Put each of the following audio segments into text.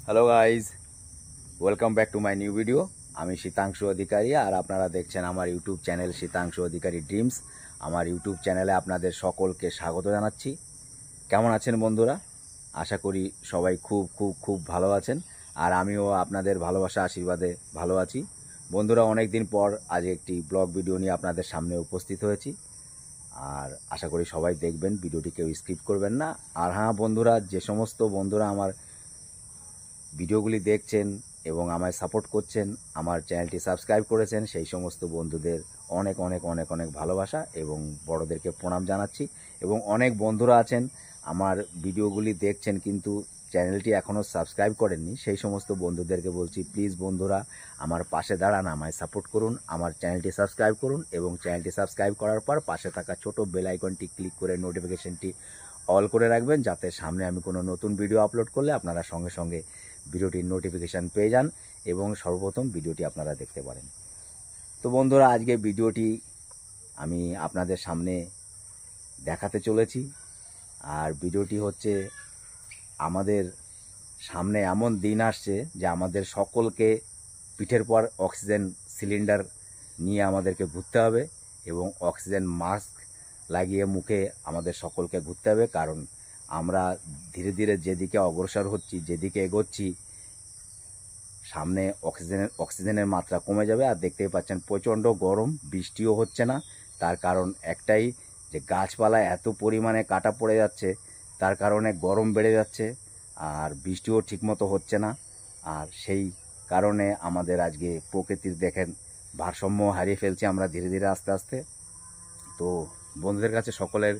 Hello guys, welcome back to my new video. আমি শীতাংশু অধিকারী আর আপনারা দেখছেন আমার ইউটিউব চ্যানেল শীতাংশু অধিকারী ড্রিমস। আমার ইউটিউব চ্যানেলে আপনাদের সকলকে স্বাগত জানাচ্ছি। কেমন আছেন বন্ধুরা? আশা করি সবাই খুব খুব খুব ভালো আছেন, আর আমিও আপনাদের ভালোবাসা আশীর্বাদে ভালো আছি। বন্ধুরা, অনেক দিন পর আজ একটি ব্লগ ভিডিও নিয়ে আপনাদের সামনে উপস্থিত হয়েছি, আর আশা করি সবাই দেখবেন, ভিডিওটি কেউ স্কিপ করবেন না। আর হ্যাঁ বন্ধুরা, যে সমস্ত বন্ধুরা আমার ভিডিওগুলি দেখছেন এবং আমায় সাপোর্ট করছেন, আমার চ্যানেলটি সাবস্ক্রাইব করেছেন, সেই সমস্ত বন্ধুদের অনেক অনেক অনেক অনেক ভালোবাসা এবং বড়দেরকে প্রণাম জানাচ্ছি। এবং অনেক বন্ধুরা আছেন আমার ভিডিওগুলি দেখছেন কিন্তু চ্যানেলটি এখনও সাবস্ক্রাইব করেননি, সেই সমস্ত বন্ধুদেরকে বলছি, প্লিজ বন্ধুরা আমার পাশে দাঁড়ান, আমায় সাপোর্ট করুন, আমার চ্যানেলটি সাবস্ক্রাইব করুন এবং চ্যানেলটি সাবস্ক্রাইব করার পর পাশে থাকা ছোট বেল আইকনটি ক্লিক করে নোটিফিকেশনটি অল করে রাখবেন, যাতে সামনে আমি কোনো নতুন ভিডিও আপলোড করলে আপনারা সঙ্গে সঙ্গে ভিডিওটির নোটিফিকেশান পেয়ে যান এবং সর্বপ্রথম ভিডিওটি আপনারা দেখতে পারেন। তো বন্ধুরা, আজকে ভিডিওটি আমি আপনাদের সামনে দেখাতে চলেছি, আর ভিডিওটি হচ্ছে আমাদের সামনে এমন দিন আসছে যে আমাদের সকলকে পিঠের পর অক্সিজেন সিলিন্ডার নিয়ে আমাদেরকে ঘুরতে হবে এবং অক্সিজেন মাস্ক লাগিয়ে মুখে আমাদের সকলকে ঘুরতে হবে, কারণ আমরা ধীরে ধীরে যেদিকে অগ্রসর হচ্ছি, যেদিকে এগোচ্ছি, সামনে অক্সিজেনের মাত্রা কমে যাবে। আর দেখতেই পাচ্ছেন প্রচণ্ড গরম, বৃষ্টিও হচ্ছে না। তার কারণ একটাই, যে গাছপালা এত পরিমাণে কাটা পড়ে যাচ্ছে, তার কারণে গরম বেড়ে যাচ্ছে আর বৃষ্টিও ঠিকমতো হচ্ছে না। আর সেই কারণে আমাদের আজকে প্রকৃতির দেখেন ভারসাম্য হারিয়ে ফেলছি আমরা ধীরে ধীরে আস্তে আস্তে। তো বন্ধুদের কাছে, সকলের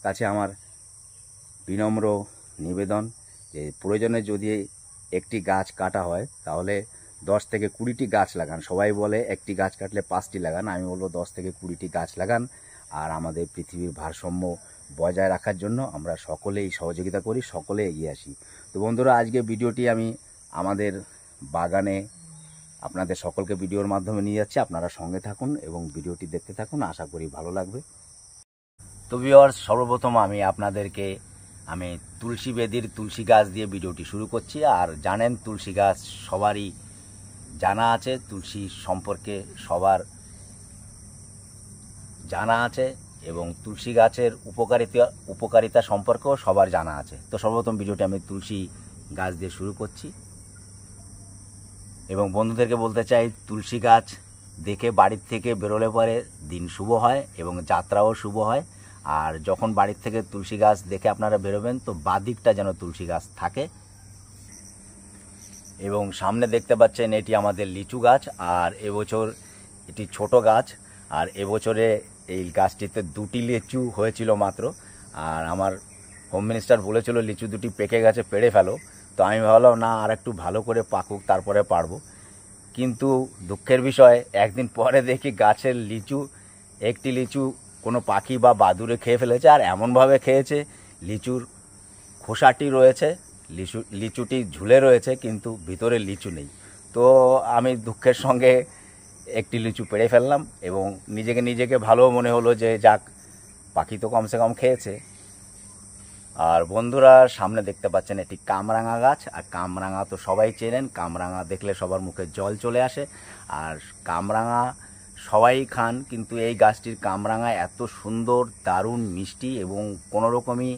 কাছে আমার বিনম্র নিবেদন যে প্রয়োজনে যদি একটি গাছ কাটা হয় তাহলে 10 থেকে 20টি গাছ লাগান। সবাই বলে একটি গাছ কাটলে 5টি লাগান, আমি বলবো 10 থেকে 20টি গাছ লাগান। আর আমাদের পৃথিবীর ভারসাম্য বজায় রাখার জন্য আমরা সকলেই সহযোগিতা করি, সকলে এগিয়ে আসি। তো বন্ধুরা, আজকে ভিডিওটি আমি আমাদের বাগানে আপনাদের সকলকে ভিডিওর মাধ্যমে নিয়ে যাচ্ছি। আপনারা সঙ্গে থাকুন এবং ভিডিওটি দেখতে থাকুন, আশা করি ভালো লাগবে। তো ভিউয়ার্স, সর্বপ্রথম আমি তুলসী বেদির তুলসী গাছ দিয়ে ভিডিওটি শুরু করছি। আর জানেন, তুলসী গাছ সবারই জানা আছে, তুলসী সম্পর্কে সবার জানা আছে এবং তুলসী গাছের উপকারিতা সম্পর্কেও সবার জানা আছে। তো সর্বপ্রথম ভিডিওটি আমি তুলসী গাছ দিয়ে শুরু করছি এবং বন্ধুদেরকে বলতে চাই, তুলসী গাছ দেখে বাড়ির থেকে বেরোলে পরে দিন শুভ হয় এবং যাত্রাও শুভ হয়। আর যখন বাড়ির থেকে তুলসী গাছ দেখে আপনারা বেরোবেন, তো বাদিকটা যেন তুলসী গাছ থাকে। এবং সামনে দেখতে পাচ্ছেন, এটি আমাদের লিচু গাছ, আর এবছর এটি ছোট গাছ। আর এবছরে এই গাছটিতে 2টি লিচু হয়েছিল মাত্র। আর আমার হোম মিনিস্টার বলেছিল লিচু 2টি পেকে গেছে, পেড়ে ফেলো। তো আমি ভাবলাম না, আর একটু ভালো করে পাকুক, তারপরে পারবো। কিন্তু দুঃখের বিষয়, একদিন পরে দেখি গাছের একটি লিচু কোনো পাখি বা বাদুড়ে খেয়ে ফেলেছে। আর এমনভাবে খেয়েছে, লিচুর খোসাটি রয়েছে, লিচুটি ঝুলে রয়েছে, কিন্তু ভিতরে লিচু নেই। তো আমি দুঃখের সঙ্গে একটি লিচু পেড়ে ফেললাম এবং নিজেকে ভালো মনে হলো যে যাক, পাখি তো কমসে কম খেয়েছে। আর বন্ধুরা, সামনে দেখতে পাচ্ছেন এটি কামরাঙা গাছ। আর কামরাঙা তো সবাই চেনেন, কামরাঙা দেখলে সবার মুখে জল চলে আসে। আর কামরাঙা সবাই খান, কিন্তু এই গাছটির কামরাঙা এত সুন্দর, দারুণ মিষ্টি এবং কোনো রকমই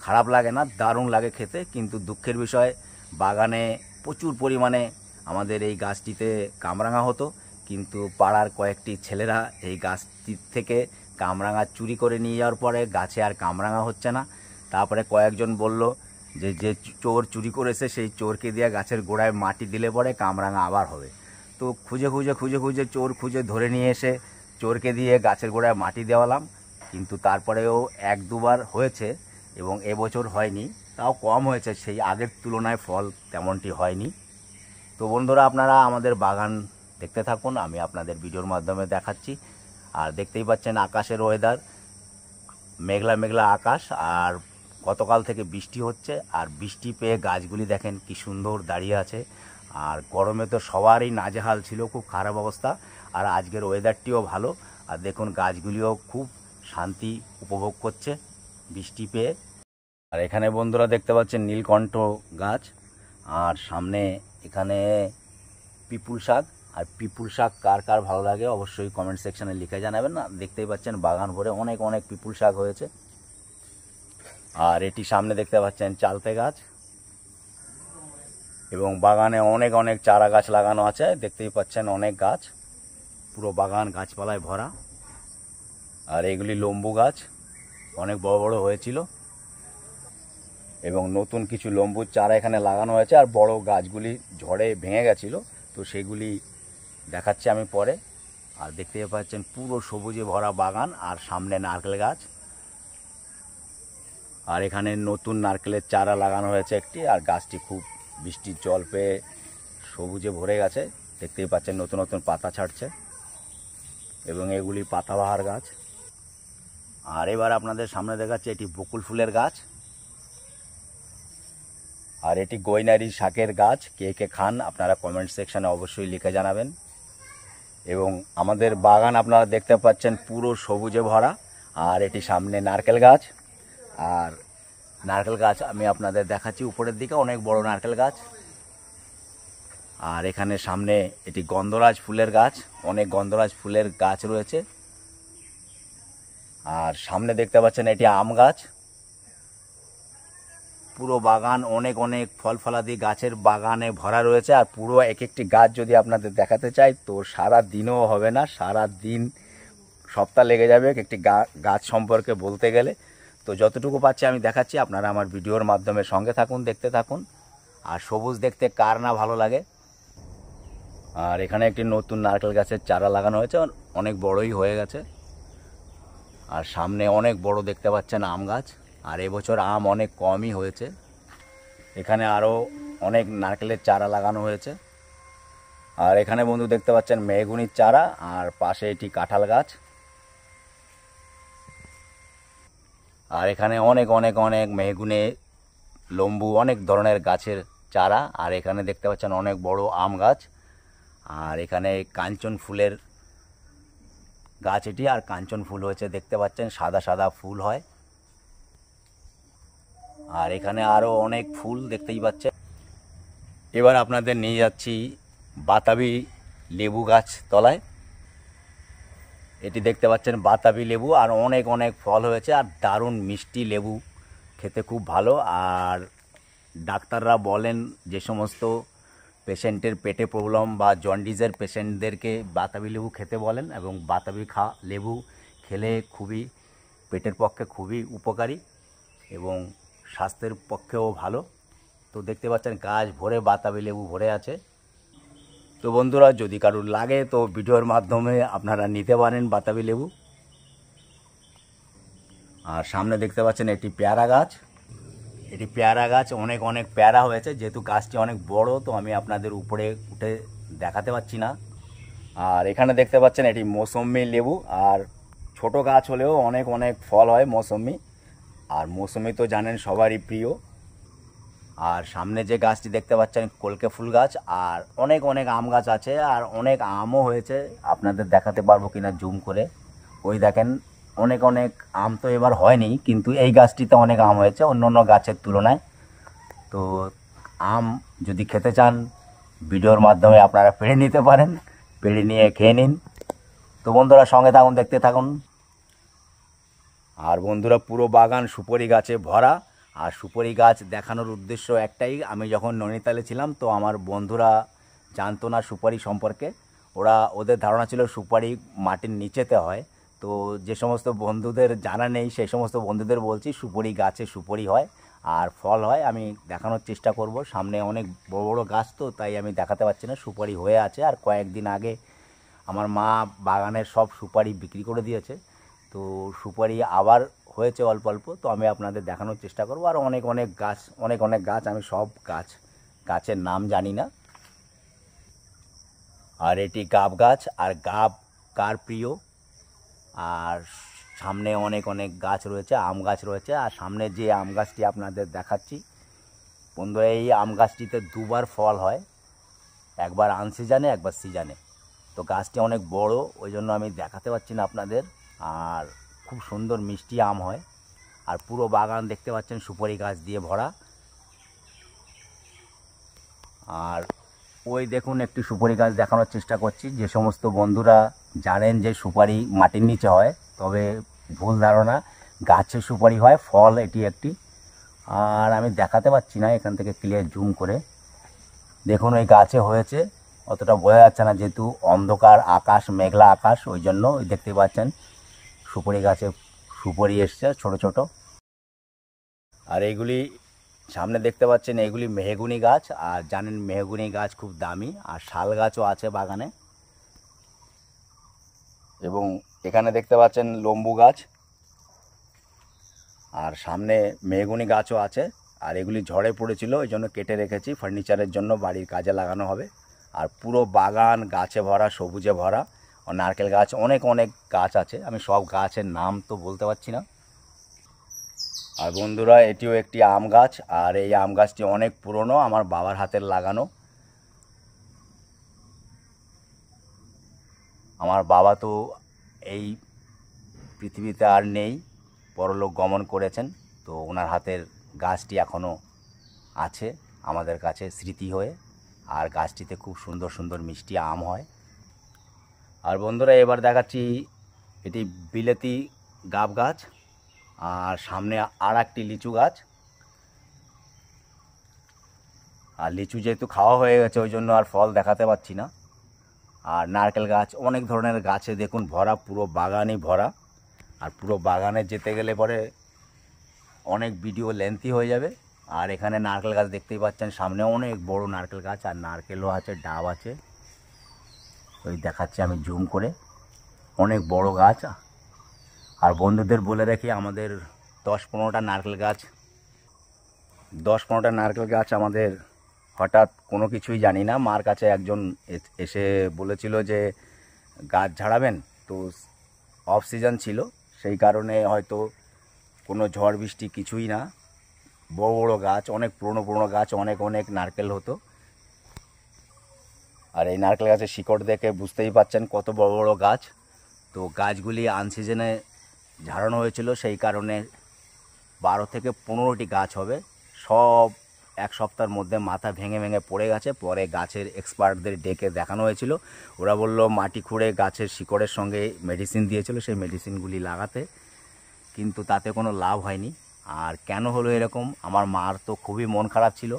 খারাপ লাগে না, দারুণ লাগে খেতে। কিন্তু দুঃখের বিষয়, বাগানে প্রচুর পরিমাণে আমাদের এই গাছটিতে কামরাঙা হতো, কিন্তু পাড়ার কয়েকটি ছেলেরা এই গাছটির থেকে কামরাঙা চুরি করে নিয়ে যাওয়ার পরে গাছে আর কামরাঙা হচ্ছে না। তারপরে কয়েকজন বলল যে যে চোর চুরি করেছে সেই চোরকে দিয়ে গাছের গোড়ায় মাটি দিলে পরে কামরাঙা আবার হবে। তো খুঁজে চোর খুঁজে ধরে নিয়ে এসে চোরকে দিয়ে গাছের গোড়ায় মাটি দেওয়ালাম, কিন্তু তারপরেও 1-2বার হয়েছে এবং এবছর হয়নি, তাও কম হয়েছে, সেই আগের তুলনায় ফল তেমনটি হয়নি। তো বন্ধুরা, আপনারা আমাদের বাগান দেখতে থাকুন, আমি আপনাদের ভিডিওর মাধ্যমে দেখাচ্ছি। আর দেখতেই পাচ্ছেন আকাশের ওয়েদার, মেঘলা মেঘলা আকাশ, আর গতকাল থেকে বৃষ্টি হচ্ছে। আর বৃষ্টি পেয়ে গাছগুলি দেখেন কি সুন্দর দাঁড়িয়ে আছে। আর গরমে তো সবারই নাজেহাল ছিল, খুব খারাপ অবস্থা। আর আজকের ওয়েদারটিও ভালো, আর দেখুন গাছগুলিও খুব শান্তি উপভোগ করছে বৃষ্টি পেয়ে। আর এখানে বন্ধুরা দেখতে পাচ্ছেন নীলকণ্ঠ গাছ। আর সামনে এখানে পিপুল শাক, আর পিপুল শাক কার কার ভালো লাগে অবশ্যই কমেন্ট সেকশানে লিখে জানাবেন। না দেখতেই পাচ্ছেন বাগান ভরে অনেক অনেক পিপুল শাক হয়েছে। আর এটি সামনে দেখতে পাচ্ছেন চালতে গাছ, এবং বাগানে অনেক অনেক চারা গাছ লাগানো আছে, দেখতেই পাচ্ছেন অনেক গাছ, পুরো বাগান গাছপালায় ভরা। আর এগুলি লম্বু গাছ, অনেক বড় বড় হয়েছিল, এবং নতুন কিছু লম্বুর চারা এখানে লাগানো হয়েছে। আর বড় গাছগুলি ঝড়ে ভেঙে গেছিলো, তো সেগুলি দেখাচ্ছি আমি পরে। আর দেখতে পাচ্ছেন পুরো সবুজে ভরা বাগান, আর সামনে নারকেল গাছ। আর এখানে নতুন নারকেলের চারা লাগানো হয়েছে একটি, আর গাছটি খুব বৃষ্টির জল পেয়ে সবুজে ভরে গেছে, দেখতেই পাচ্ছেন নতুন নতুন পাতা ছাড়ছে, এবং এগুলি পাতাবাহার গাছ। আর এবার আপনাদের সামনে দেখাচ্ছে এটি বকুল ফুলের গাছ, আর এটি গৈনারি শাকের গাছ। কে কে খান আপনারা কমেন্ট সেকশানে অবশ্যই লিখে জানাবেন। এবং আমাদের বাগান আপনারা দেখতে পাচ্ছেন পুরো সবুজে ভরা। আর এটি সামনে নারকেল গাছ, আর নারকেল গাছ আমি আপনাদের দেখাচ্ছি উপরের দিকে, অনেক বড় নারকেল গাছ। আর এখানে সামনে এটি গন্ধরাজ ফুলের গাছ, অনেক গন্ধরাজ ফুলের গাছ রয়েছে। আর সামনে দেখতে পাচ্ছেন এটি আম গাছ। পুরো বাগান অনেক অনেক ফল ফলাদি গাছের বাগানে ভরা রয়েছে। আর পুরো এক একটি গাছ যদি আপনাদের দেখাতে চাই তো সারা দিনও হবে না, সারা দিন সপ্তাহ লেগে যাবে একটি গাছ সম্পর্কে বলতে গেলে। তো যতটুকু পাচ্ছি আমি দেখাচ্ছি, আপনারা আমার ভিডিওর মাধ্যমে সঙ্গে থাকুন, দেখতে থাকুন। আর সবুজ দেখতে কার না ভালো লাগে। আর এখানে একটি নতুন নারকেল গাছের চারা লাগানো হয়েছে, অনেক বড়ই হয়ে গেছে। আর সামনে অনেক বড় দেখতে পাচ্ছেন আম গাছ, আর এবছর আম অনেক কমই হয়েছে। এখানে আরও অনেক নারকেলের চারা লাগানো হয়েছে। আর এখানে বন্ধু দেখতে পাচ্ছেন মেহগুনির চারা, আর পাশে এটি কাঁঠাল গাছ। আর এখানে অনেক অনেক অনেক মেহগুনে, লম্বু, অনেক ধরনের গাছের চারা। আর এখানে দেখতে পাচ্ছেন অনেক বড় আম গাছ। আর এখানে কাঞ্চন ফুলের গাছ এটি, আর কাঞ্চন ফুল হয়েছে দেখতে পাচ্ছেন, সাদা সাদা ফুল হয়। আর এখানে আরও অনেক ফুল দেখতেই পাচ্ছেন। এবার আপনাদের নিয়ে যাচ্ছি বাতাবি লেবু গাছ তলায়। এটি দেখতে পাচ্ছেন বাতাবি লেবু, আর অনেক অনেক ফল হয়েছে, আর দারুণ মিষ্টি লেবু, খেতে খুব ভালো। আর ডাক্তাররা বলেন যে সমস্ত পেশেন্টের পেটে প্রবলেম বা জন্ডিসের পেশেন্টদেরকে বাতাবি লেবু খেতে বলেন, এবং বাতাবি লেবু খেলে খুবই পেটের পক্ষে খুবই উপকারী এবং স্বাস্থ্যের পক্ষেও ভালো। তো দেখতে পাচ্ছেন গাছ ভরে বাতাবি লেবু ভরে আছে। তো বন্ধুরা যদি কারোর লাগে তো ভিডিওর মাধ্যমে আপনারা নিতে পারেন বাতাবি লেবু। আর সামনে দেখতে পাচ্ছেন এটি পেয়ারা গাছ। এটি পেয়ারা গাছ, অনেক অনেক পেয়ারা হয়েছে, যেহেতু গাছটি অনেক বড় তো আমি আপনাদের উপরে উঠে দেখাতে পাচ্ছি না। আর এখানে দেখতে পাচ্ছেন এটি মৌসম্বি লেবু, আর ছোট গাছ হলেও অনেক অনেক ফল হয় মৌসম্বি। আর মৌসুমি তো জানেন সবারই প্রিয়। আর সামনে যে গাছটি দেখতে পাচ্ছেন কলকে ফুল গাছ, আর অনেক অনেক আম গাছ আছে, আর অনেক আমও হয়েছে, আপনাদের দেখাতে পারবো কিনা জুম করে। ওই দেখেন অনেক অনেক আম তো এবার হয়নি, কিন্তু এই গাছটিতে অনেক আম হয়েছে অন্য অন্য গাছের তুলনায়। তো আম যদি খেতে চান ভিডিওর মাধ্যমে আপনারা পেড়ে নিতে পারেন, পেড়ে নিয়ে খেয়ে নিন। তো বন্ধুরা সঙ্গে থাকুন, দেখতে থাকুন। আর বন্ধুরা পুরো বাগান সুপারি গাছে ভরা। আর সুপারি গাছ দেখানোর উদ্দেশ্য একটাই, আমি যখন নৈনিতালে ছিলাম তো আমার বন্ধুরা জানতো না সুপারি সম্পর্কে, ওদের ধারণা ছিল সুপারি মাটির নিচেতে হয়। তো যে সমস্ত বন্ধুদের জানা নেই সেই সমস্ত বন্ধুদের বলছি সুপারি গাছে সুপারি হয় আর ফল হয়। আমি দেখানোর চেষ্টা করব, সামনে অনেক বড় বড় গাছ তো তাই আমি দেখাতে পারছি না, সুপারি হয়ে আছে। আর কয়েকদিন আগে আমার মা বাগানের সব সুপারি বিক্রি করে দিয়েছে, তো সুপারি আবার হয়েছে অল্প অল্প, তো আমি আপনাদের দেখানোর চেষ্টা করব। আর অনেক অনেক গাছ, অনেক অনেক গাছ, আমি সব গাছের নাম জানি না। আর এটি গাব গাছ, আর গাব কার প্রিয়। আর সামনে অনেক অনেক গাছ রয়েছে, আম গাছ রয়েছে। আর সামনে যে আম গাছটি আপনাদের দেখাচ্ছি বন্ধুরা, এই আম গাছটিতে দুবার ফল হয়, একবার আনসিজনে একবার সিজনে। তো গাছটি অনেক বড়, ওই জন্য আমি দেখাতে পারছি না আপনাদের। আর খুব সুন্দর মিষ্টি আম হয়। আর পুরো বাগান দেখতে পাচ্ছেন সুপারি গাছ দিয়ে ভরা। আর ওই দেখুন একটি সুপারি গাছ দেখানোর চেষ্টা করছি। যে সমস্ত বন্ধুরা জানেন যে সুপারি মাটির নিচে হয়, তবে ভুল ধারণা, গাছের সুপারি হয়, ফল এটি একটি। আর আমি দেখাতে পাচ্ছি না এখান থেকে ক্লিয়ার জুম করে। দেখুন ওই গাছে হয়েছে, অতটা বোঝা যাচ্ছে না যেহেতু অন্ধকার আকাশ, মেঘলা আকাশ, ওই জন্য ওই দেখতে পাচ্ছেন সুপারি গাছে সুপারি এসছে ছোট ছোট। আর এইগুলি সামনে দেখতে পাচ্ছেন এইগুলি মেহগুনি গাছ। আর জানেন মেহগুনি গাছ খুব দামি। আর শাল গাছও আছে বাগানে। এবং এখানে দেখতে পাচ্ছেন লম্বু গাছ। আর সামনে মেহগুনি গাছও আছে। আর এগুলি ঝড়ে পড়েছিল, ওই জন্য কেটে রেখেছি, ফার্নিচারের জন্য বাড়ির কাজে লাগানো হবে। আর পুরো বাগান গাছে ভরা, সবুজে ভরা। নারকেল গাছ, অনেক অনেক গাছ আছে, আমি সব গাছের নাম তো বলতে পারছি না। আর বন্ধুরা এটিও একটি আম গাছ। আর এই আম গাছটি অনেক পুরনো, আমার বাবার হাতের লাগানো। আমার বাবা তো এই পৃথিবীতে আর নেই, পরলোক গমন করেছেন। তো ওনার হাতের গাছটি এখনও আছে আমাদের কাছে স্মৃতি হয়ে। আর গাছটিতে খুব সুন্দর সুন্দর মিষ্টি আম হয়। আর বন্ধুরা এবার দেখাচ্ছি এটি বিলেতি গাব গাছ। আর সামনে আর একটি লিচু গাছ। আর লিচু যেহেতু খাওয়া হয়ে গেছে, ওই জন্য আর ফল দেখাতে পাচ্ছি না। আর নারকেল গাছ, অনেক ধরনের গাছে দেখুন ভরা, পুরো বাগানই ভরা। আর পুরো বাগানে যেতে গেলে পরে অনেক ভিডিও লেন্থি হয়ে যাবে। আর এখানে নারকেল গাছ দেখতেই পাচ্ছেন, সামনে অনেক বড় নারকেল গাছ। আর নারকেলও আছে, ডাব আছে, ওই দেখাচ্ছি আমি জুম করে, অনেক বড় গাছ। আর বন্ধুদের বলে রাখি, আমাদের 10-15টা নারকেল গাছ আমাদের হঠাৎ কোনো কিছুই জানি না। মার কাছে একজন এসে বলেছিল যে গাছ ঝাড়াবেন, তো অফ সিজন ছিল, সেই কারণে হয়তো কোনো ঝড় বৃষ্টি কিছুই না। বড় বড় গাছ, অনেক পুরনো গাছ, অনেক অনেক নারকেল হতো। আর এই নারকেল গাছের শিকড় দেখে বুঝতেই পাচ্ছেন কত বড় বড় গাছ। তো গাছগুলি আনসিজনে ঝাড়ানো হয়েছিল, সেই কারণে 12 থেকে 15টি গাছ হবে। সব এক সপ্তাহের মধ্যে মাথা ভেঙে ভেঙে পড়ে গেছে। পরে গাছের এক্সপার্টদের ডেকে দেখানো হয়েছিল, ওরা বলল মাটি খুঁড়ে গাছের শিকড়ের সঙ্গে মেডিসিন দিয়েছিল, সেই মেডিসিনগুলি লাগাতে, কিন্তু তাতে কোনো লাভ হয়নি। আর কেন হলো এরকম, আমার মার তো খুবই মন খারাপ ছিল।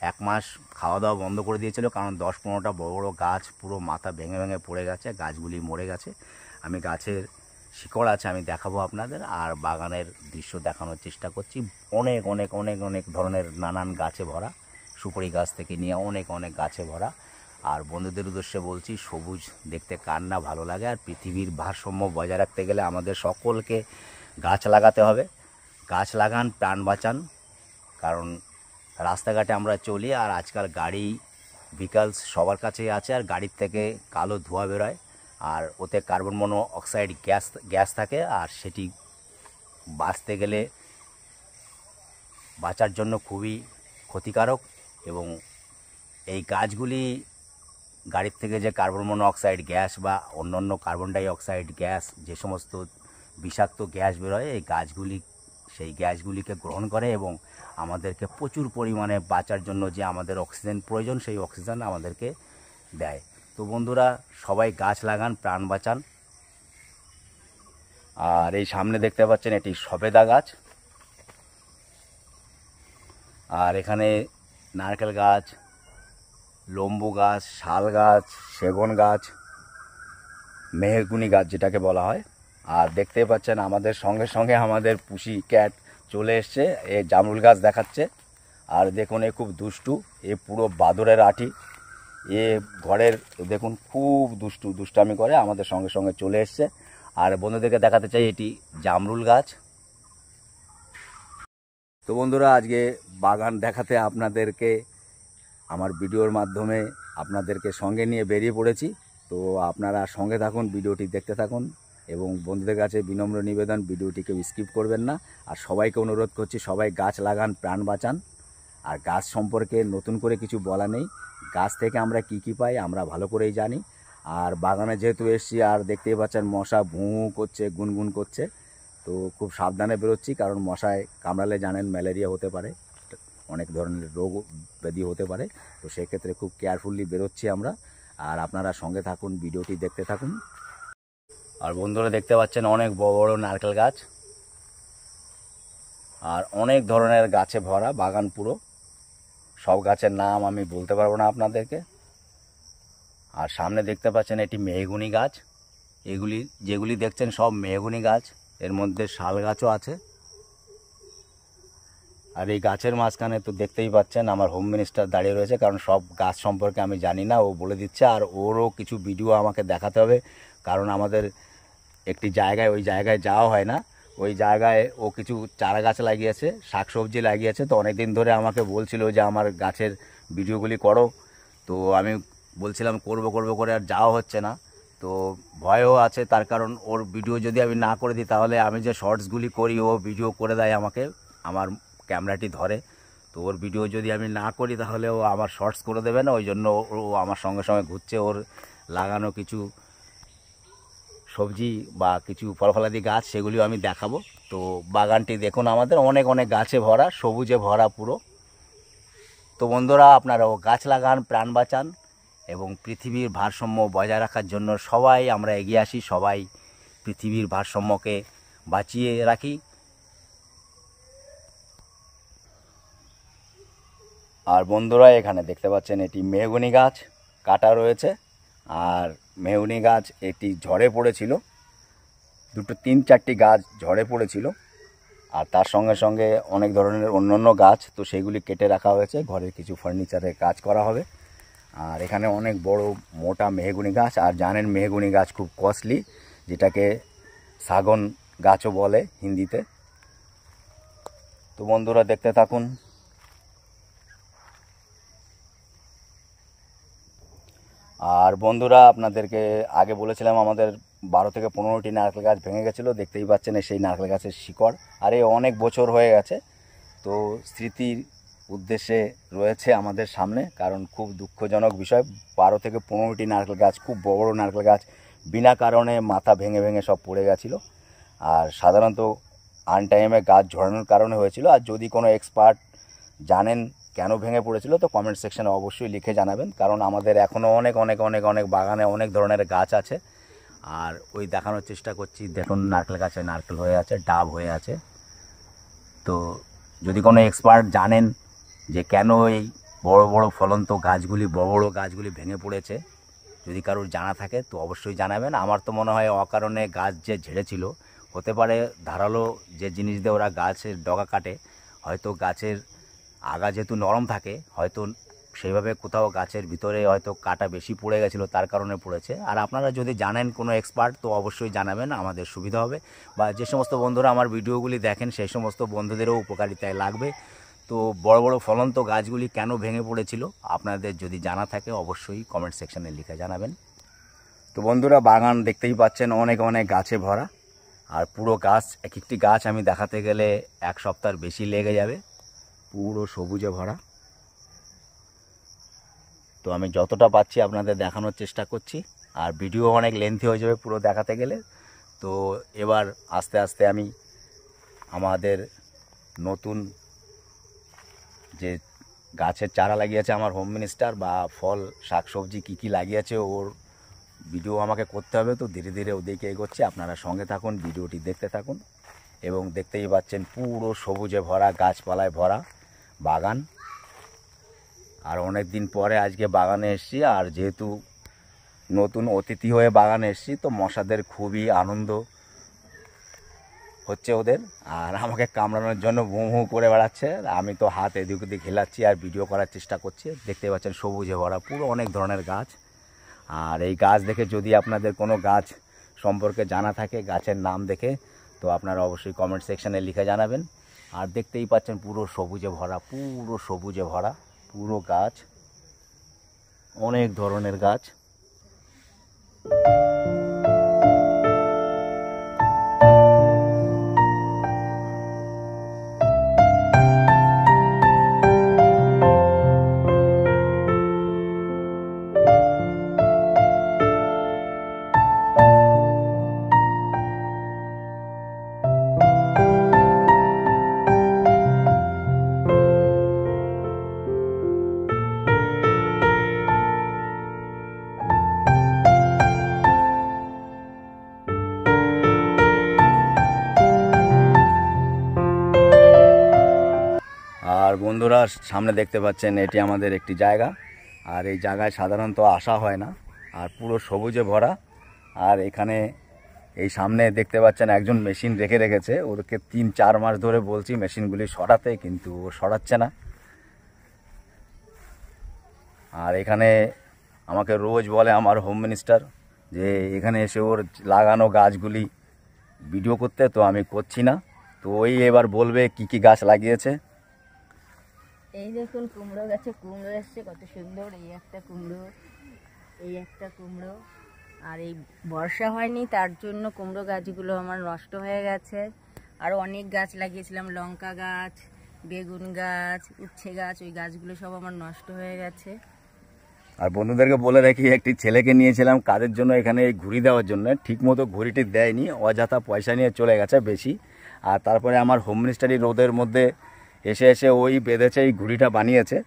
1 মাস খাওয়া দাওয়া বন্ধ করে দিয়েছিল, কারণ 10-15টা বড় বড় গাছ পুরো মাথা ভেঙে ভেঙে পড়ে গেছে, গাছগুলি মরে গেছে। আমি গাছের শিকড় আছে, আমি দেখাবো আপনাদের। আর বাগানের দৃশ্য দেখানোর চেষ্টা করছি। অনেক অনেক অনেক অনেক ধরনের নানান গাছে ভরা, সুপারি গাছ থেকে নিয়ে অনেক অনেক গাছে ভরা। আর বন্ধুদের উদ্দেশ্যে বলছি, সবুজ দেখতে কার না ভালো লাগে। আর পৃথিবীর ভারসাম্য বজায় রাখতে গেলে আমাদের সকলকে গাছ লাগাতে হবে। গাছ লাগান, প্রাণ বাঁচান। কারণ রাস্তাঘাটে আমরা চলি, আর আজকাল গাড়ি ভেহিকলস সবার কাছেই আছে, আর গাড়ির থেকে কালো ধোঁয়া বেরোয়। আর ওতে কার্বন মনো অক্সাইড গ্যাস থাকে। আর সেটি বাঁচতে গেলে, বাঁচার জন্য খুবই ক্ষতিকারক। এবং এই গাছগুলি গাড়ির থেকে যে কার্বন মনো অক্সাইড গ্যাস বা অন্যান্য কার্বন ডাই অক্সাইড গ্যাস, যে সমস্ত বিষাক্ত গ্যাস বেরোয়, এই গাছগুলি সেই গ্যাসগুলিকে গ্রহণ করে এবং আমাদেরকে প্রচুর পরিমাণে বাঁচার জন্য যে আমাদের অক্সিজেন প্রয়োজন, সেই অক্সিজেন আমাদেরকে দেয়। তো বন্ধুরা সবাই গাছ লাগান, প্রাণ বাঁচান। আর এই সামনে দেখতে পাচ্ছেন এটি সবেদা গাছ। আর এখানে নারকেল গাছ, লম্বু গাছ, শাল গাছ, সেগুন গাছ, মেহগুনি গাছ যেটাকে বলা হয়। আর দেখতেই পাচ্ছেন আমাদের সঙ্গে সঙ্গে আমাদের পুষি ক্যাট চলে এসছে, এ জামরুল গাছ দেখাচ্ছে। আর দেখুন এ খুব দুষ্টু, এ পুরো বাদরের আঁটি। এ ঘরের দেখুন খুব দুষ্টামি করে, আমাদের সঙ্গে সঙ্গে চলে এসছে। আর বন্ধুদেরকে দেখাতে চাই এটি জামরুল গাছ। তো বন্ধুরা আজকে বাগান দেখাতে আপনাদেরকে আমার ভিডিওর মাধ্যমে আপনাদেরকে সঙ্গে নিয়ে বেরিয়ে পড়েছি। তো আপনারা সঙ্গে থাকুন, ভিডিওটি দেখতে থাকুন। এবং বন্ধুদের কাছে বিনম্র নিবেদন, ভিডিওটিকে স্কিপ করবেন না। আর সবাইকে অনুরোধ করছি, সবাই গাছ লাগান, প্রাণ বাঁচান। আর গাছ সম্পর্কে নতুন করে কিছু বলা নেই, গাছ থেকে আমরা কি পাই আমরা ভালো করেই জানি। আর বাগানে যেহেতু এসছি, আর দেখতেই পাচ্ছেন মশা ভুঁ করছে, গুনগুন করছে। তো খুব সাবধানে বেরোচ্ছি, কারণ মশায় কামড়ালে জানেন ম্যালেরিয়া হতে পারে। অনেক ধরনের রোগ ব্যাধি হতে পারে। তো সেক্ষেত্রে খুব কেয়ারফুলি বেরোচ্ছি আমরা। আর আপনারা সঙ্গে থাকুন, ভিডিওটি দেখতে থাকুন। আর বন্ধুরা দেখতে পাচ্ছেন অনেক বড় বড় নারকেল গাছ, আর অনেক ধরনের গাছে ভরা বাগান পুরো। সব গাছের নাম আমি বলতে পারবো না আপনাদেরকে। আর সামনে দেখতে পাচ্ছেন এটি মেহগনি গাছ। এগুলি যেগুলি দেখছেন সব মেহগনি গাছ, এর মধ্যে শাল গাছও আছে। আর এই গাছের মাঝখানে তো দেখতেই পাচ্ছেন আমার হোম মিনিস্টার দাঁড়িয়ে রয়েছে, কারণ সব গাছ সম্পর্কে আমি জানি না, ও বলে দিচ্ছে। আর ওরও কিছু ভিডিও আমাকে দেখাতে হবে, কারণ আমাদের একটি জায়গায়, ওই জায়গায় যাওয়া হয় না। ওই জায়গায় ও কিছু চারা গাছ লাগিয়েছে, শাকসবজি লাগিয়েছে। তো অনেক দিন ধরে আমাকে বলছিল যে আমার গাছের ভিডিওগুলি করো। তো আমি বলছিলাম করব করব করে আর যাওয়া হচ্ছে না। তো ভয়ও আছে, তার কারণ ওর ভিডিও যদি আমি না করে দিই তাহলে আমি যে শর্টসগুলি করি ও ভিডিও করে দেয় আমাকে, আমার ক্যামেরাটি ধরে। তো ওর ভিডিও যদি আমি না করি তাহলে ও আমার শর্টস করে দেবে না, ওই জন্য ও আমার সঙ্গে সঙ্গে ঘুরছে। ওর লাগানো কিছু সবজি বা কিছু ফলফলাদি গাছ সেগুলিও আমি দেখাবো। তো বাগানটি দেখুন, আমাদের অনেক অনেক গাছে ভরা, সবুজে ভরা পুরো। তো বন্ধুরা, আপনারাও গাছ লাগান, প্রাণ বাঁচান, এবং পৃথিবীর ভারসাম্য বজায় রাখার জন্য সবাই আমরা এগিয়ে আসি, সবাই পৃথিবীর ভারসাম্যকে বাঁচিয়ে রাখি। আর বন্ধুরা এখানে দেখতে পাচ্ছেন এটি মেহগনি গাছ, কাটা রয়েছে। আর মেহগনি গাছ এটি ঝড়ে পড়েছিল, দুটো 3-4টি গাছ ঝড়ে পড়েছিল। আর তার সঙ্গে সঙ্গে অনেক ধরনের অন্যান্য গাছ, তো সেগুলি কেটে রাখা হয়েছে, ঘরের কিছু ফার্নিচারের কাজ করা হবে। আর এখানে অনেক বড় মোটা মেহগনি গাছ। আর জানেন মেহগনি গাছ খুব কস্টলি, যেটাকে সাগন গাছও বলে হিন্দিতে। তো বন্ধুরা দেখতে থাকুন। আর বন্ধুরা আপনাদেরকে আগে বলেছিলাম আমাদের 12 থেকে 15টি নারকেল গাছ ভেঙে গেছিলো, দেখতেই পাচ্ছেন সেই নারকেল গাছের শিকড়। আর এই অনেক বছর হয়ে গেছে, তো স্মৃতির উদ্দেশ্যে রয়েছে আমাদের সামনে, কারণ খুব দুঃখজনক বিষয়। 12 থেকে 15টি নারকেল গাছ, খুব বড় বড় নারকেল গাছ, বিনা কারণে মাথা ভেঙে ভেঙে সব পড়ে গেছিলো। আর সাধারণত আনটাইমে গাছ ঝরানোর কারণে হয়েছিল। আর যদি কোনো এক্সপার্ট জানেন কেন ভেঙে পড়েছিল তো কমেন্ট সেকশানে অবশ্যই লিখে জানাবেন, কারণ আমাদের এখনও অনেক অনেক অনেক অনেক বাগানে অনেক ধরনের গাছ আছে। আর ওই দেখানোর চেষ্টা করছি, দেখুন নারকেল গাছে নারকেল হয়ে আছে, ডাব হয়ে আছে। তো যদি কোনো এক্সপার্ট জানেন যে কেন এই বড় বড় ফলন্ত গাছগুলি, বড় বড় গাছগুলি ভেঙে পড়েছে, যদি কারোর জানা থাকে তো অবশ্যই জানাবেন। আমার তো মনে হয় অকারণে গাছ যে ঝেড়েছিল, হতে পারে ধারালো যে জিনিস দিয়ে ওরা গাছের ডগা কাটে, হয়তো গাছের আগা যেহেতু নরম থাকে, হয়তো সেইভাবে কোথাও গাছের ভিতরে হয়তো কাটা বেশি পড়ে গেছিলো, তার কারণে পড়েছে। আর আপনারা যদি জানেন কোনো এক্সপার্ট তো অবশ্যই জানাবেন, আমাদের সুবিধা হবে। বা যে সমস্ত বন্ধুরা আমার ভিডিওগুলি দেখেন সেই সমস্ত বন্ধুদেরও উপকারিতায় লাগবে। তো বড় বড় ফলন্ত গাছগুলি কেন ভেঙে পড়েছিল আপনাদের যদি জানা থাকে অবশ্যই কমেন্ট সেকশানে লিখে জানাবেন। তো বন্ধুরা বাগান দেখতেই পাচ্ছেন অনেক অনেক গাছে ভরা। আর পুরো গাছ, এক একটি গাছ আমি দেখাতে গেলে 1 সপ্তাহের বেশি লেগে যাবে, পুরো সবুজে ভরা। তো আমি যতটা পাচ্ছি আপনাদের দেখানোর চেষ্টা করছি, আর ভিডিও অনেক লেন্থি হয়ে যাবে পুরো দেখাতে গেলে। তো এবার আস্তে আস্তে আমি আমাদের নতুন যে গাছের চারা লাগিয়েছে আমার হোম মিনিস্টার, বা ফল শাকসবজি কী কী লাগিয়েছে ওর ভিডিও আমাকে করতে হবে। তো ধীরে ধীরে ওদিকে এগোচ্ছে, আপনারা সঙ্গে থাকুন, ভিডিওটি দেখতে থাকুন। এবং দেখতেই পাচ্ছেন পুরো সবুজে ভরা, গাছপালায় ভরা বাগান। আর অনেক দিন পরে আজকে বাগানে এসেছি, আর যেহেতু নতুন অতিথি হয়ে বাগানে এসেছি তো মশাদের খুবই আনন্দ হচ্ছে ওদের, আর আমাকে কামড়ানোর জন্য ভুঁ ভুঁ করে বেড়াচ্ছে। আমি তো হাত এদিক ওদিক হেলাচ্ছি আর ভিডিও করার চেষ্টা করছি। দেখতে পাচ্ছেন সবুজে ভরা পুরো অনেক ধরনের গাছ। আর এই গাছ দেখে যদি আপনাদের কোনো গাছ সম্পর্কে জানা থাকে, গাছের নাম দেখে, তো আপনারা অবশ্যই কমেন্ট সেকশানে লিখে জানাবেন। আর দেখতেই পাচ্ছেন পুরো সবুজে ভরা, পুরো সবুজে ভরা পুরো গাছ, অনেক ধরনের গাছ। বন্ধুরা সামনে দেখতে পাচ্ছেন এটি আমাদের একটি জায়গা, আর এই জায়গায় সাধারণত আসা হয় না, আর পুরো সবুজে ভরা। আর এখানে এই সামনে দেখতে পাচ্ছেন একজন মেশিন রেখেছে, ওকে 3-4 মাস ধরে বলছি মেশিনগুলি সরাতে, কিন্তু ও সরাচ্ছে না। আর এখানে আমাকে রোজ বলে আমার হোম মিনিস্টার যে এখানে এসে ওর লাগানো গাছগুলি ভিডিও করতে, তো আমি করছি না। তো ওই এবার বলবে কি কি গাছ লাগিয়েছে। এই দেখুন কুমড়ো গাছে কুমড়ো এসছে কত সুন্দর, এই একটা কুমড়ো, এই একটা কুমড়ো। আর এই বর্ষা হয়নি তার জন্য কুমড়ো গাছগুলো আমার নষ্ট হয়ে গেছে। আরও অনেক গাছ লাগিয়েছিলাম, লঙ্কা গাছ, বেগুন গাছ, উচ্ছে গাছ, ওই গাছগুলো সব আমার নষ্ট হয়ে গেছে। আর বন্ধুদেরকে বলে রাখি, একটি ছেলেকে নিয়েছিলাম কাজের জন্য এখানে এই ঘুড়ি দেওয়ার জন্য, ঠিকমতো ঘুড়িটি দেয়নি, অযথা পয়সা নিয়ে চলে গেছে বেশি। আর তারপরে আমার হোম মিনিস্টারি রোদের মধ্যে এসে ওই বেঁধেছে, এই ঘুড়িটা বানিয়েছে।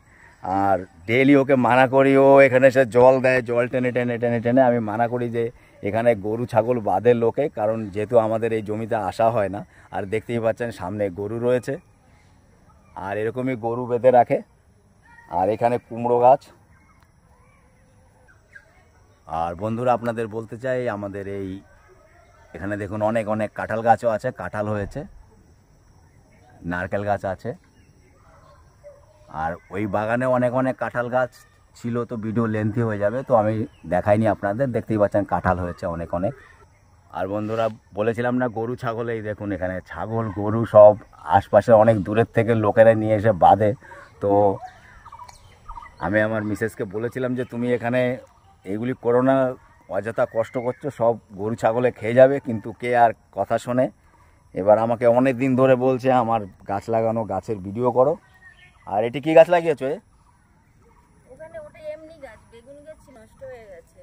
আর ডেইলি ওকে মানা করি, ও এখানে এসে জল দেয়, জল টেনে টেনে টেনে টেনে আমি মানা করি যে এখানে গরু ছাগল বাঁধে লোকে, কারণ যেহেতু আমাদের এই জমিতে আসা হয় না। আর দেখতেই পাচ্ছেন সামনে গরু রয়েছে, আর এরকমই গরু বেঁধে রাখে। আর এখানে কুমড়ো গাছ। আর বন্ধুরা আপনাদের বলতে চাই, আমাদের এখানে দেখুন অনেক অনেক কাঁঠাল গাছও আছে, কাঁঠাল হয়েছে, নারকেল গাছ আছে। আর ওই বাগানে অনেক অনেক কাঁঠাল গাছ ছিল, তো ভিডিও লেন্থি হয়ে যাবে, তো আমি দেখাইনি আপনাদের। দেখতেই পাচ্ছেন কাঁঠাল হয়েছে অনেক অনেক। আর বন্ধুরা বলেছিলাম না গরু ছাগল, এই দেখুন এখানে ছাগল গরু সব আশপাশে অনেক দূরের থেকে লোকেরা নিয়ে এসে বাঁধে। তো আমি আমার মিসেসকে বলেছিলাম যে তুমি এখানে এইগুলি করো না, অযথা কষ্ট করছো, সব গরু ছাগলে খেয়ে যাবে, কিন্তু কে আর কথা শোনে। এবার আমাকে অনেক দিন ধরে বলছে আমার গাছ লাগানো, গাছের ভিডিও করো। আর এটি কি গাছ লাগিয়েছো? ওখানে ওটা এমনি গাছ, বেগুন গাছ নষ্ট হয়ে গেছে।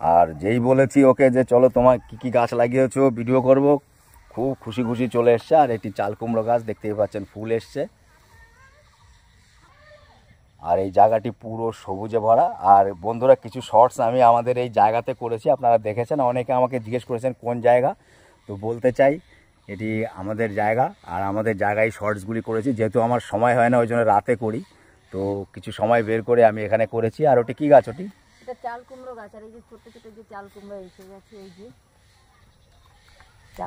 আর যেই বলেছি ওকে যে চলো তোমার কি কি গাছ লাগিয়েছো ভিডিও করব, খুব খুশি খুশি চলে এসছে। আর এটি চাল কুমড়ো গাছ, দেখতেই পাচ্ছেন ফুল এসছে। আর এই জায়গাটি পুরো সবুজে ভরা। আর বন্ধুরা কিছু শর্টস আমি আমাদের এই জায়গাতে করেছি, আপনারা দেখেছেন। অনেকে আমাকে জিজ্ঞেস করেছেন কোন জায়গা, তো বলতে চাই এটি আমাদের জায়গা। আর আমাদের জায়গায় শর্টসগুলি করেছি, যেহেতু আমার সময় হয় না ওই জন্য রাতে করি, তো কিছু সময় বের করে আমি এখানে করেছি। আর ওটি কী গাছ? ওটি এটা চাল কুমড়ো গাছ। আর এই যে ছোট ছোট যে চাল কুমড়ো এসে গেছে, এই যে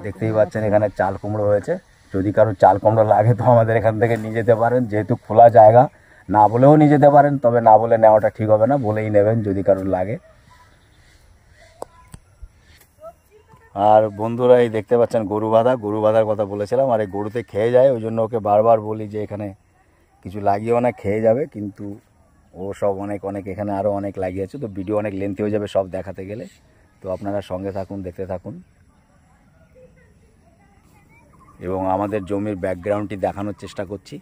দেখতেই পাচ্ছেন এখানে চাল কুমড়ো হয়েছে। যদি কারো চাল কুমড়ো লাগে তো আমাদের এখান থেকে নিয়ে যেতে পারেন, যেহেতু খোলা জায়গা, না বলেও নিয়ে যেতে পারেন, তবে না বলে নেওয়াটা ঠিক হবে না, বলেই নেবেন যদি কারোর লাগে। আর বন্ধুরা এই দেখতে পাচ্ছেন গরু বাঁধার কথা বলেছিলাম। আর এই গরুতে খেয়ে যায়, ওই জন্য ওকে বারবার বলি যে এখানে কিছু লাগিয়েও না, খেয়ে যাবে, কিন্তু ও সব অনেক অনেক এখানে আরও অনেক লাগিয়েছে। তো ভিডিও অনেক লেন্থি হয়ে যাবে সব দেখাতে গেলে, তো আপনারা সঙ্গে থাকুন, দেখতে থাকুন। এবং আমাদের জমির ব্যাকগ্রাউন্ডটি দেখানোর চেষ্টা করছি।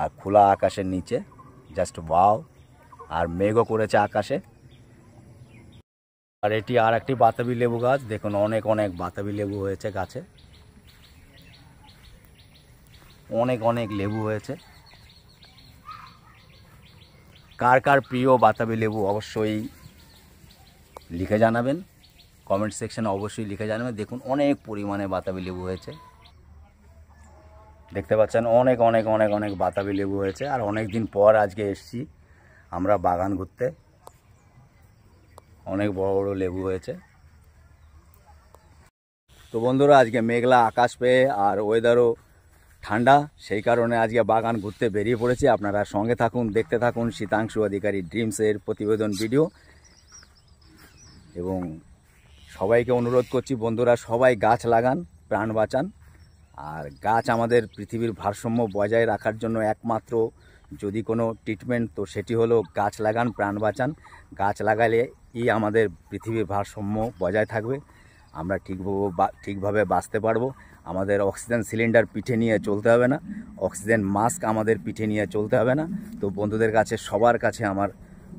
আর খোলা আকাশের নিচে জাস্ট ওয়াও, আর মেঘও করেছে আকাশে। আর এটি আর একটি বাতাবি লেবু গাছ, দেখুন অনেক অনেক বাতাবি লেবু হয়েছে গাছে, অনেক অনেক লেবু হয়েছে। কার কার প্রিয় বাতাবি লেবু অবশ্যই লিখে জানাবেন, কমেন্ট সেকশনে অবশ্যই লিখে জানাবেন। দেখুন অনেক পরিমাণে বাতাবি লেবু হয়েছে, দেখতে পাচ্ছেন অনেক অনেক অনেক অনেক বাতাবি লেবু হয়েছে। আর অনেক দিন পর আজকে এসছি আমরা বাগান ঘুরতে, অনেক বড় বড় লেবু হয়েছে। তো বন্ধুরা আজকে মেঘলা আকাশ পেয়ে আর ওয়েদারও ঠান্ডা, সেই কারণে আজকে বাগান ঘুরতে বেরিয়ে পড়েছি। আপনারা সঙ্গে থাকুন, দেখতে থাকুন শীতাংশু অধিকারী ড্রিমসের প্রতিবেদন ভিডিও। এবং সবাইকে অনুরোধ করছি বন্ধুরা, সবাই গাছ লাগান, প্রাণ বাঁচান। আর গাছ আমাদের পৃথিবীর ভারসাম্য বজায় রাখার জন্য একমাত্র যদি কোনো ট্রিটমেন্ট, তো সেটি হলো গাছ লাগান, প্রাণ বাঁচান। গাছ লাগালে আমাদের পৃথিবীর ভারসাম্য বজায় থাকবে, আমরা ঠিকভাবে বাঁচতে পারবো। আমাদের অক্সিজেন সিলিন্ডার পিঠে নিয়ে চলতে হবে না, অক্সিজেন মাস্ক আমাদের পিঠে নিয়ে চলতে হবে না। তো বন্ধুদের কাছে, সবার কাছে আমার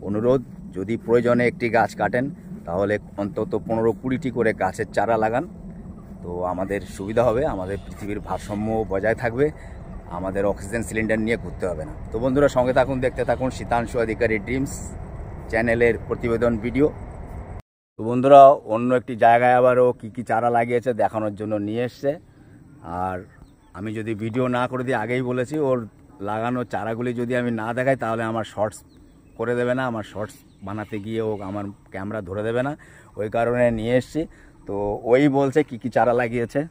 অনুরোধ, যদি প্রয়োজনে একটি গাছ কাটেন তাহলে অন্তত 15-20টি করে গাছের চারা লাগান, তো আমাদের সুবিধা হবে, আমাদের পৃথিবীর ভারসাম্য বজায় থাকবে, আমাদের অক্সিজেন সিলিন্ডার নিয়ে ঘুরতে হবে না। তো বন্ধুরা সঙ্গে থাকুন, দেখতে থাকুন শীতাংশু অধিকারী ড্রিমস চ্যানেলের প্রতিবেদন ভিডিও। তো বন্ধুরা অন্য একটি জায়গায় আবারও কী কী চারা লাগিয়েছে দেখানোর জন্য নিয়ে এসছে। আর আমি যদি ভিডিও না করে দিই, আগেই বলেছি ওর লাগানো চারাগুলি যদি আমি না দেখাই তাহলে আমার শর্টস করে দেবে না, আমার শর্টস বানাতে গিয়ে ও আমার ক্যামেরা ধরে দেবে না, ওই কারণে নিয়ে এসেছি। তো ওই বলছে কি কি চারা লাগিয়েছে।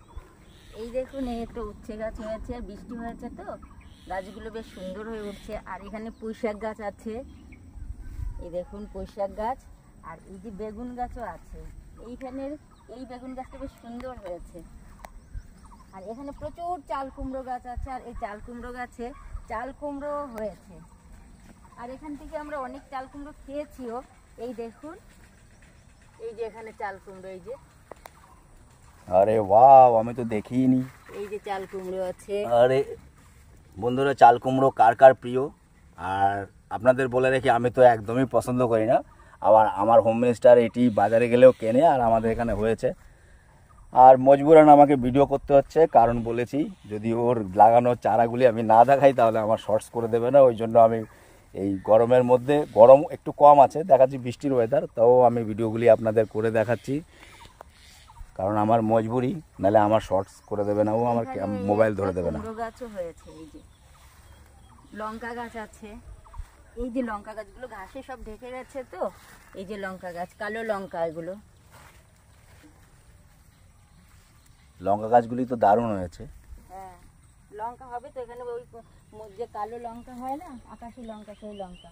এই দেখুন, এই একটা উচ্ছে গাছ হয়েছে, বৃষ্টি হয়েছে তো গাছগুলো বেশ সুন্দর হয়ে উঠছে। আর এখানে পুঁইশাক গাছ আছে, এই দেখুন পুঁইশাক গাছ। আর এই যে বেগুন গাছও আছে, এইখানের এই বেগুন গাছটা বেশ সুন্দর হয়েছে। আর এখানে প্রচুর চাল কুমড়ো গাছ আছে, আর এই চাল কুমড়ো গাছে চাল কুমড়ো হয়েছে। আর এখান থেকে আমরা অনেক চাল কুমড়ো খেয়েছিও। এই দেখুন, এই যে এখানে চাল কুমড়ো, এই যে, আরে ওয়াও, আমি তো দেখিনি। এই যে চাল কুমড়ো আছে। আরে বন্ধুরা, চাল কুমড়ো কার কার প্রিয়? আর আপনাদের বলে রাখি, আমি তো একদমই পছন্দ করি না। আবার আমার হোম মিনিস্টার এটি বাজারে গেলেও কেনে, আর আমাদের এখানে হয়েছে। আর মজবুরান আমাকে ভিডিও করতে হচ্ছে, কারণ বলেছি যদি ওর লাগানো চারাগুলি আমি না দেখাই তাহলে আমার শর্টস করে দেবে না। ওই জন্য আমি এই গরমের মধ্যে, গরম একটু কম আছে, দেখাচ্ছি বৃষ্টির ওয়েদার, তাও আমি ভিডিওগুলি আপনাদের করে দেখাচ্ছি, কারণ আমার মজবুরি, নাহলে আমার শর্টস করে দেবে না, ও আমার মোবাইল ধরে দেবে না। কুমড়ো গাছও হয়েছে, এই যে লঙ্কা গাছ আছে। এই যে লঙ্কা গাছগুলো ঘাসে সব ঢেকে গেছে, তো এই যে লঙ্কা গাছ, কালো লঙ্কা, এগুলো লঙ্কা গাছগুলি তো দারুণ হয়েছে। হ্যাঁ, লঙ্কা হবে তো এখানে। ওই যে কালো লঙ্কা হয় না, আকাশি লঙ্কা, সেই লঙ্কা।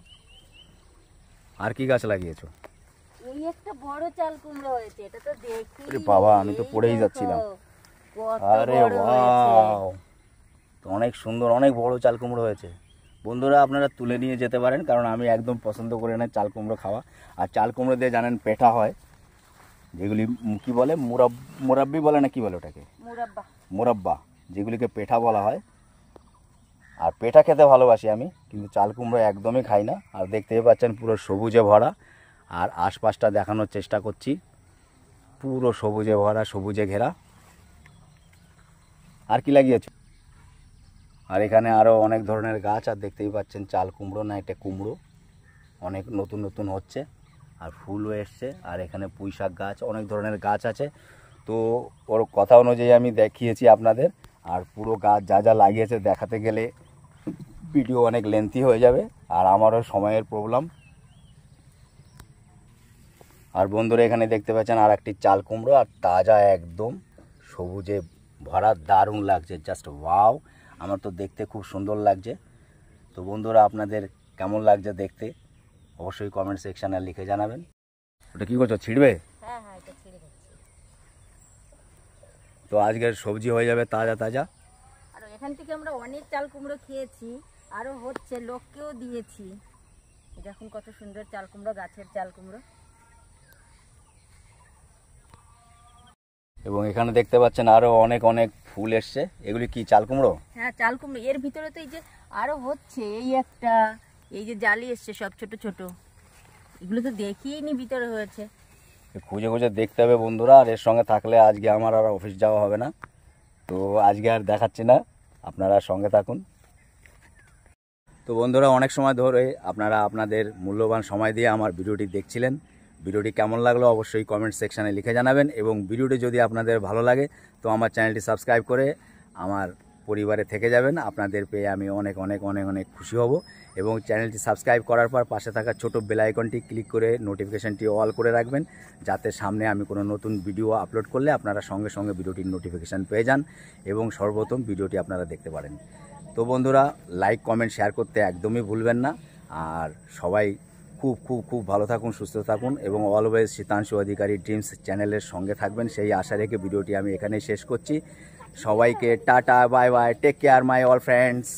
আর কি গাছ লাগিয়েছো? এই একটা বড় চাল কুমড়ো হয়েছে, এটা তো দেখি। আরে বাবা, আমি তো পড়েই যাচ্ছিলাম। আরে ওয়াও, তো অনেক সুন্দর, অনেক বড় চাল কুমড়ো হয়েছে। বন্ধুরা, আপনারা তুলে নিয়ে যেতে পারেন, কারণ আমি একদম পছন্দ করি না চাল কুমড়ো খাওয়া। আর চাল কুমড়ো দিয়ে জানেন পেঠা হয়, যেগুলি কি বলে, মুরাব্বি বলে না কি বলে ওটাকে, মুরাব্বা, যেগুলিকে পেঠা বলা হয়। আর পেঠা খেতে ভালোবাসি আমি, কিন্তু চাল কুমড়ো একদমই খাই না। আর দেখতেই পাচ্ছেন পুরো সবুজে ভরা, আর আশপাশটা দেখানোর চেষ্টা করছি, পুরো সবুজে ভরা, সবুজে ঘেরা। আর কি লাগিয়েছ? আর এখানে আরও অনেক ধরনের গাছ, আর দেখতেই পাচ্ছেন চাল কুমড়ো না, এটা কুমড়ো, অনেক নতুন নতুন হচ্ছে, আর ফুলও এসছে। আর এখানে পুঁই শাক গাছ, অনেক ধরনের গাছ আছে। তো ওর কথা অনুযায়ী আমি দেখিয়েছি আপনাদের। আর পুরো গাছ যা যা লাগিয়েছে দেখাতে গেলে ভিডিও অনেক লেন্থি হয়ে যাবে, আর আমারও সময়ের প্রবলেম। আর বন্ধুরা, এখানে দেখতে পাচ্ছেন আর একটি চাল কুমড়ো, আর তাজা একদম সবুজে ভরা, দারুণ লাগছে, জাস্ট ওয়াও। আমার তো দেখতে খুব সুন্দর লাগছে। তো বন্ধুরা, আপনাদের কেমন লাগছে দেখতে অবশ্যই কমেন্ট সেকশানে লিখে জানাবেন। ওটা কী করছো, ছিঁড়বে? হ্যাঁ হ্যাঁ, এটা ছিঁড়ে যাচ্ছে। তো আজকের সবজি হয়ে যাবে তাজা তাজা। আর এখান থেকে আমরা অনেক চাল কুমড়ো খেয়েছি, আরও হচ্ছে, লোককেও দিয়েছি। দেখুন কত সুন্দর চাল কুমড়ো, গাছের চাল কুমড়ো। এবং এখানে দেখতে পাচ্ছেন আরও অনেক অনেক ফুল এসছে। এগুলি কি চাল কুমড়ো? হ্যাঁ, চাল কুমড়ো। এর ভিতরে তো এই যে আরও হচ্ছে, এই একটা, এই যে জালি এসছে সব ছোট ছোট, এগুলো তো দেখিই নি ভিতরে হয়েছে। খুঁজে খুঁজে দেখতে হবে বন্ধুরা। আর এর সঙ্গে থাকলে আজকে আমার আর অফিস যাওয়া হবে না, তো আজকে আর দেখাচ্ছি না, আপনারা সঙ্গে থাকুন। তো বন্ধুরা, অনেক সময় ধরে আপনারা আপনাদের মূল্যবান সময় দিয়ে আমার ভিডিওটি দেখছিলেন। ভিডিওটি কেমন লাগলো অবশ্যই কমেন্ট সেকশানে লিখে জানাবেন। এবং ভিডিওটি যদি আপনাদের ভালো লাগে তো আমার চ্যানেলটি সাবস্ক্রাইব করে আমার পরিবারে থেকে যাবেন। আপনাদের পেয়ে আমি অনেক অনেক অনেক অনেক খুশি হব। এবং চ্যানেলটি সাবস্ক্রাইব করার পর পাশে থাকা ছোট বেল আইকনটি ক্লিক করে নোটিফিকেশানটি অল করে রাখবেন, যাতে সামনে আমি কোনো নতুন ভিডিও আপলোড করলে আপনারা সঙ্গে সঙ্গে ভিডিওটির নোটিফিকেশান পেয়ে যান এবং সর্বপ্রথম ভিডিওটি আপনারা দেখতে পারেন। তো বন্ধুরা, লাইক কমেন্ট শেয়ার করতে একদমই ভুলবেন না। আর সবাই খুব খুব খুব ভালো থাকুন, সুস্থ থাকুন, এবং অলওয়েজ শীতাংশু অধিকারী ড্রিমস চ্যানেলের সঙ্গে থাকবেন, সেই আশা রেখে ভিডিওটি আমি এখানেই শেষ করছি। সবাইকে tata, bye bye, take care my all friends.